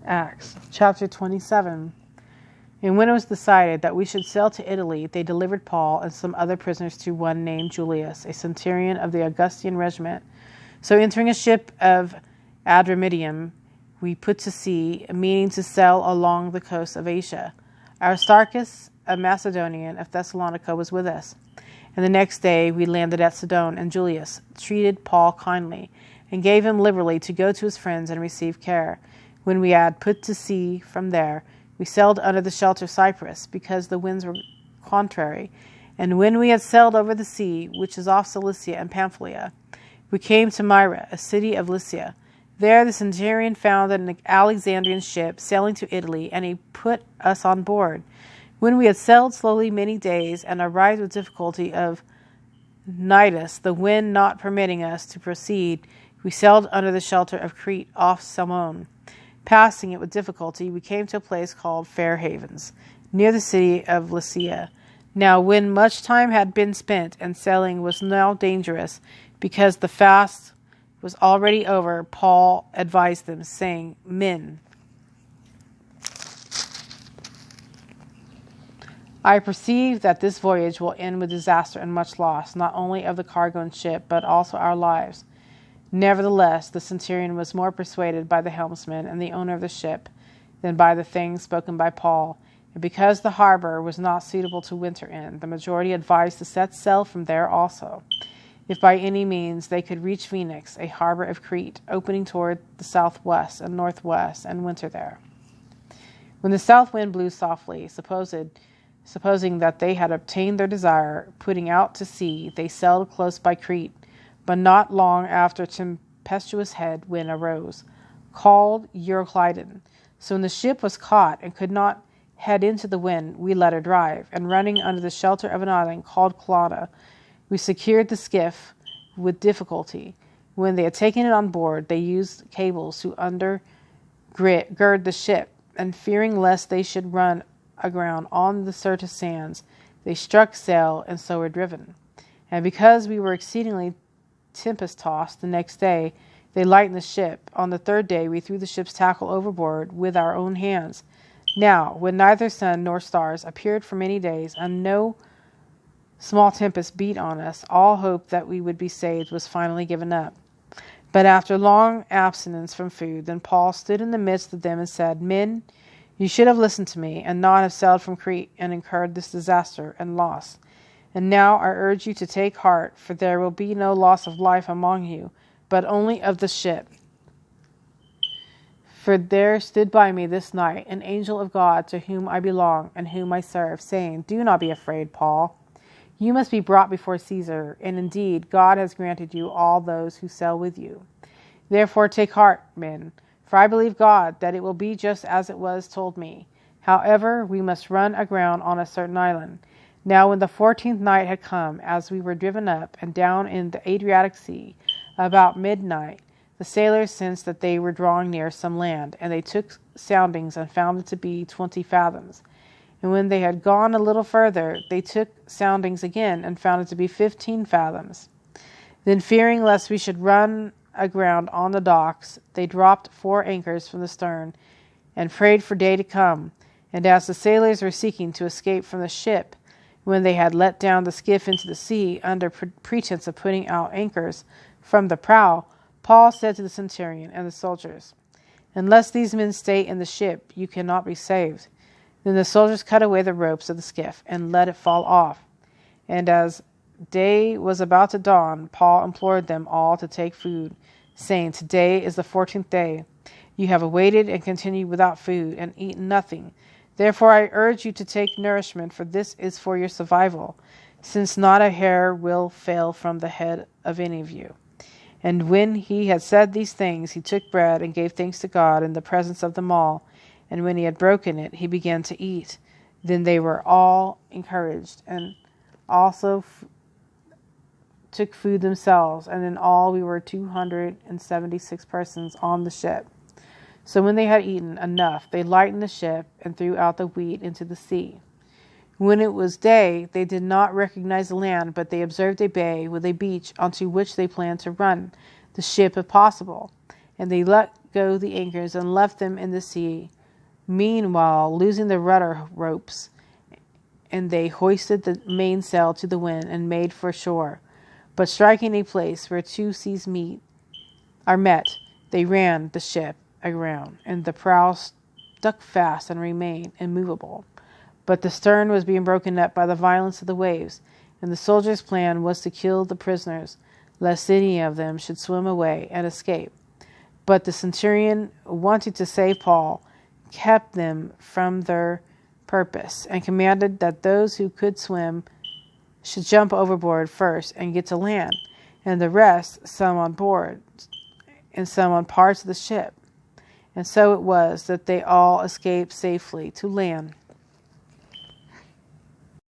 Acts chapter 27. And when it was decided that we should sail to Italy, they delivered Paul and some other prisoners to one named Julius, a centurion of the Augustan regiment. So entering a ship of Adramyttium, we put to sea, meaning to sail along the coast of Asia. Aristarchus, a Macedonian of Thessalonica, was with us. And the next day we landed at Sidon, and Julius treated Paul kindly, and gave him liberally to go to his friends and receive care. When we had put to sea from there, we sailed under the shelter of Cyprus, because the winds were contrary. And when we had sailed over the sea, which is off Cilicia and Pamphylia, we came to Myra, a city of Lycia. There the centurion found an Alexandrian ship sailing to Italy, and he put us on board. When we had sailed slowly many days, and arrived with difficulty of Cnidus, the wind not permitting us to proceed, we sailed under the shelter of Crete off Salmone. Passing it with difficulty, we came to a place called Fair Havens, near the city of Lycia. Now when much time had been spent, and sailing was now dangerous, because the fast was already over, Paul advised them, saying, Men, I perceive that this voyage will end with disaster and much loss, not only of the cargo and ship, but also our lives. Nevertheless, the centurion was more persuaded by the helmsman and the owner of the ship than by the things spoken by Paul. And because the harbor was not suitable to winter in, the majority advised to set sail from there also, if by any means they could reach Phoenix, a harbor of Crete, opening toward the southwest and northwest, and winter there. When the south wind blew softly, supposing that they had obtained their desire, putting out to sea, they sailed close by Crete. But not long after, a tempestuous head wind arose, called Euroclydon. So when the ship was caught and could not head into the wind, we let her drive, and running under the shelter of an island called Clauda, we secured the skiff with difficulty. When they had taken it on board, they used cables to undergird the ship, and fearing lest they should run aground on the Syrtis sands, they struck sail, and so were driven. And because we were exceedingly tempest-tossed the next day, they lightened the ship. On the third day we threw the ship's tackle overboard with our own hands. Now, when neither sun nor stars appeared for many days, and no small tempest beat on us, all hope that we would be saved was finally given up. But after long abstinence from food, then Paul stood in the midst of them and said, Men, you should have listened to me, and not have sailed from Crete, and incurred this disaster and loss. And now I urge you to take heart, for there will be no loss of life among you, but only of the ship. For there stood by me this night an angel of God, to whom I belong, and whom I serve, saying, Do not be afraid, Paul. You must be brought before Caesar, and indeed God has granted you all those who sail with you. Therefore take heart, men, for I believe God that it will be just as it was told me. However, we must run aground on a certain island. Now when the 14th night had come, as we were driven up and down in the Adriatic Sea, about midnight, the sailors sensed that they were drawing near some land, and they took soundings and found it to be 20 fathoms. And when they had gone a little further, they took soundings again, and found it to be 15 fathoms. Then, fearing lest we should run aground on the docks, they dropped 4 anchors from the stern, and prayed for day to come. And as the sailors were seeking to escape from the ship, when they had let down the skiff into the sea, under pretense of putting out anchors from the prow, Paul said to the centurion and the soldiers, Unless these men stay in the ship, you cannot be saved. Then the soldiers cut away the ropes of the skiff, and let it fall off. And as day was about to dawn, Paul implored them all to take food, saying, Today is the 14th day. You have awaited and continued without food, and eaten nothing. Therefore I urge you to take nourishment, for this is for your survival, since not a hair will fail from the head of any of you. And when he had said these things, he took bread and gave thanks to God in the presence of them all. And when he had broken it, he began to eat. Then they were all encouraged, and also took food themselves. And in all we were 276 persons on the ship. So when they had eaten enough, they lightened the ship and threw out the wheat into the sea. When it was day, they did not recognize the land, but they observed a bay with a beach onto which they planned to run the ship if possible. And they let go the anchors and left them in the sea. Meanwhile, losing the rudder ropes, and they hoisted the mainsail to the wind and made for shore. But striking a place where two seas are met, they ran the ship aground, and the prow stuck fast and remained immovable. But the stern was being broken up by the violence of the waves, and the soldiers' plan was to kill the prisoners, lest any of them should swim away and escape. But the centurion, wanting to save Paul, kept them from their purpose, and commanded that those who could swim should jump overboard first and get to land, and the rest, some on board and some on parts of the ship. And so it was that they all escaped safely to land.